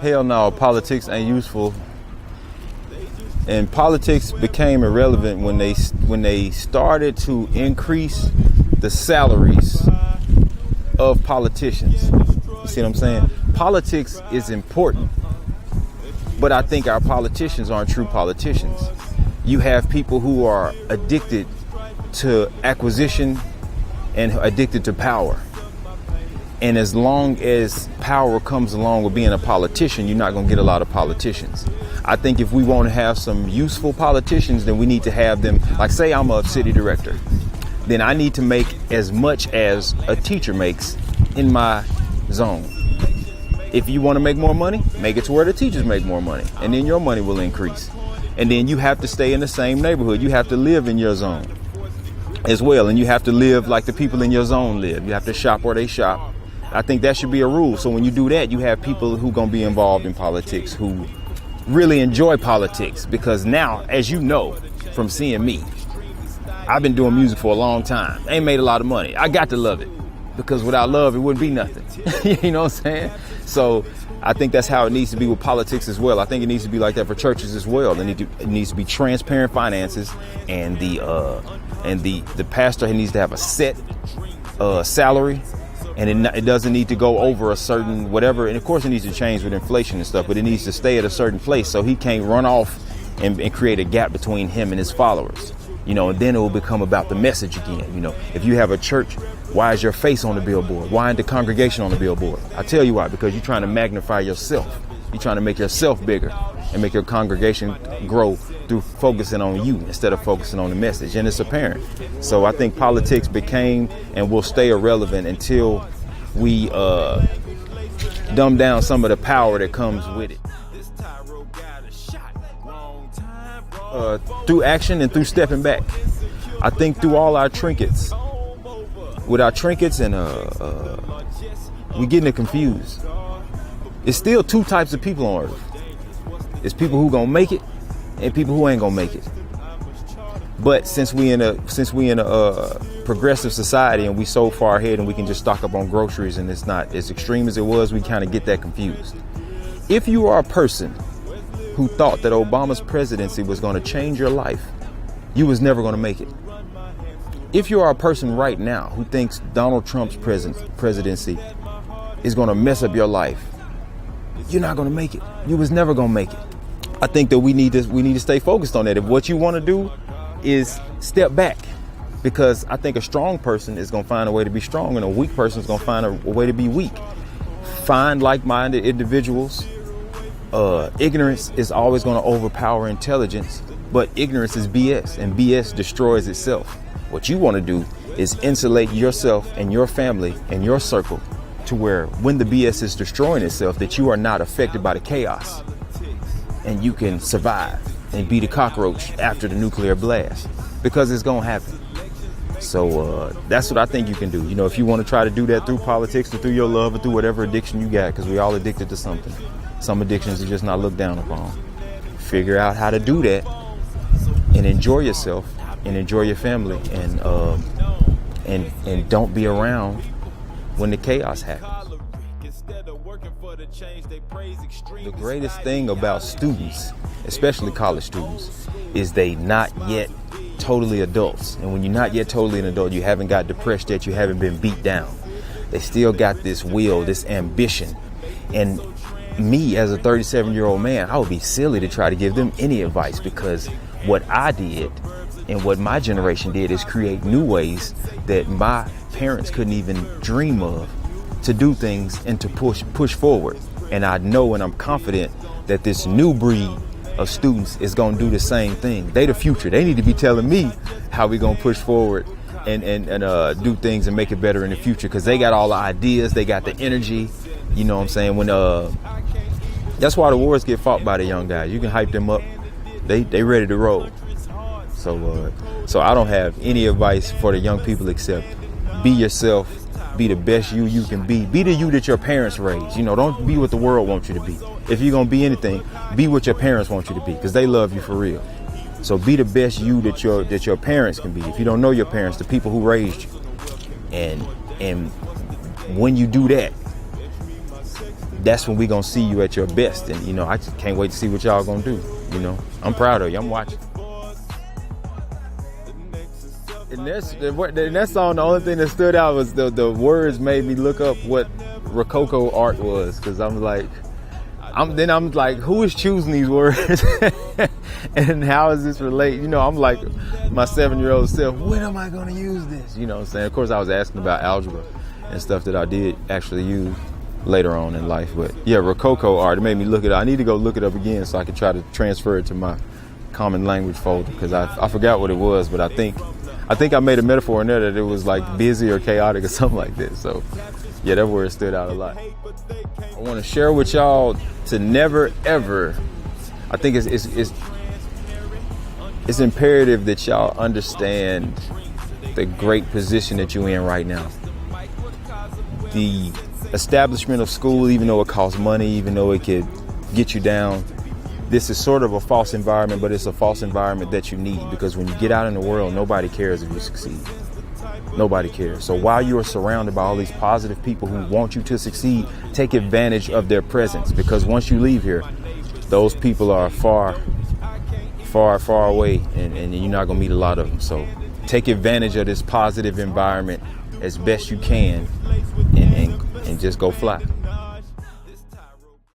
Hell no, politics ain't useful. And politics became irrelevant when they started to increase the salaries of politicians. You see what I'm saying? Politics is important, but I think our politicians aren't true politicians. You have people who are addicted to acquisition and addicted to power. And as long as power comes along with being a politician, you're not going to get a lot of politicians. I think if we want to have some useful politicians, then we need to have them, like say I'm a city director, then I need to make as much as a teacher makes in my zone. If you want to make more money, make it to where the teachers make more money, and then your money will increase. And then you have to stay in the same neighborhood. You have to live in your zone as well. And you have to live like the people in your zone live. You have to shop where they shop. I think that should be a rule. So when you do that, you have people who are going to be involved in politics who really enjoy politics. Because now, as you know from seeing me, I've been doing music for a long time. I ain't made a lot of money. I got to love it, because without love, it wouldn't be nothing. You know what I'm saying? So I think that's how it needs to be with politics as well. I think it needs to be like that for churches as well. It needs to be transparent finances, and the pastor needs to have a set salary, and it doesn't need to go over a certain whatever. And of course, it needs to change with inflation and stuff, but it needs to stay at a certain place so he can't run off and create a gap between him and his followers. You know, and then it will become about the message again. You know, if you have a church, why is your face on the billboard? Why ain't the congregation on the billboard? I tell you why, because you're trying to magnify yourself. You're trying to make yourself bigger and make your congregation grow through focusing on you instead of focusing on the message. And it's apparent. So I think politics became and will stay irrelevant until we dumb down some of the power that comes with it. Through action and through stepping back. I think through all our trinkets. With our trinkets and we getting it confused. It's still two types of people on earth. It's people who gonna make it and people who ain't gonna make it. But since we in a progressive society and we so far ahead and we can just stock up on groceries and it's not as extreme as it was, we kind of get that confused. If you are a person who thought that Obama's presidency was going to change your life, you was never going to make it. If you are a person right now who thinks Donald Trump's presidency is going to mess up your life, you're not going to make it. You was never going to make it. I think that we need to stay focused on that. If what you want to do is step back, because I think a strong person is going to find a way to be strong and a weak person is going to find a way to be weak. Find like-minded individuals. Ignorance is always going to overpower intelligence, but ignorance is BS, and BS destroys itself. What you want to do is insulate yourself and your family and your circle to where when the BS is destroying itself, that you are not affected by the chaos and you can survive and be the cockroach after the nuclear blast, because it's going to happen. So that's what I think you can do. You know, if you want to try to do that through politics or through your love or through whatever addiction you got, because we all addicted to something. Some addictions are just not looked down upon. Figure out how to do that and enjoy yourself and enjoy your family, and don't be around when the chaos happens. The greatest thing about students, especially college students, is they not yet totally adults. And when you're not yet totally an adult, you haven't got depressed yet, you haven't been beat down. They still got this will, this ambition. And me as a 37-year-old man, I would be silly to try to give them any advice, because what I did and what my generation did is create new ways that my parents couldn't even dream of to do things and to push forward. And I know and I'm confident that this new breed of students is going to do the same thing. They the future. They need to be telling me how we going to push forward and do things and make it better in the future, because they got all the ideas, they got the energy. You know what I'm saying? When that's why the wars get fought by the young guys. You can hype them up. They ready to roll. So I don't have any advice for the young people except be yourself, be the best you can be. Be the you that your parents raised. You know, don't be what the world wants you to be. If you're going to be anything, be what your parents want you to be, because they love you for real. So be the best you that your parents can be. If you don't know your parents, the people who raised you. And when you do that, that's when we gonna see you at your best. And, you know, I just can't wait to see what y'all gonna do. You know, I'm proud of you. I'm watching. And that song, the only thing that stood out was the words made me look up what Rococo art was, because I'm like, who is choosing these words and how does this relate? You know, I'm like my 7-year-old self, when am I going to use this? You know what I'm saying? Of course, I was asking about algebra and stuff that I did actually use later on in life. But yeah, Rococo art, it made me look it up. I need to go look it up again so I can try to transfer it to my common language folder, because I forgot what it was, but I think I made a metaphor in there that it was like busy or chaotic or something like that. So yeah, that word stood out a lot. I want to share with y'all to never ever, I think it's imperative that y'all understand the great position that you're in right now. The establishment of school, even though it costs money, even though it could get you down, this is sort of a false environment, but it's a false environment that you need, because when you get out in the world, nobody cares if you succeed. Nobody cares. So while you are surrounded by all these positive people who want you to succeed, take advantage of their presence, because once you leave here, those people are far, far, far away, and you're not going to meet a lot of them. So take advantage of this positive environment as best you can, and just go fly.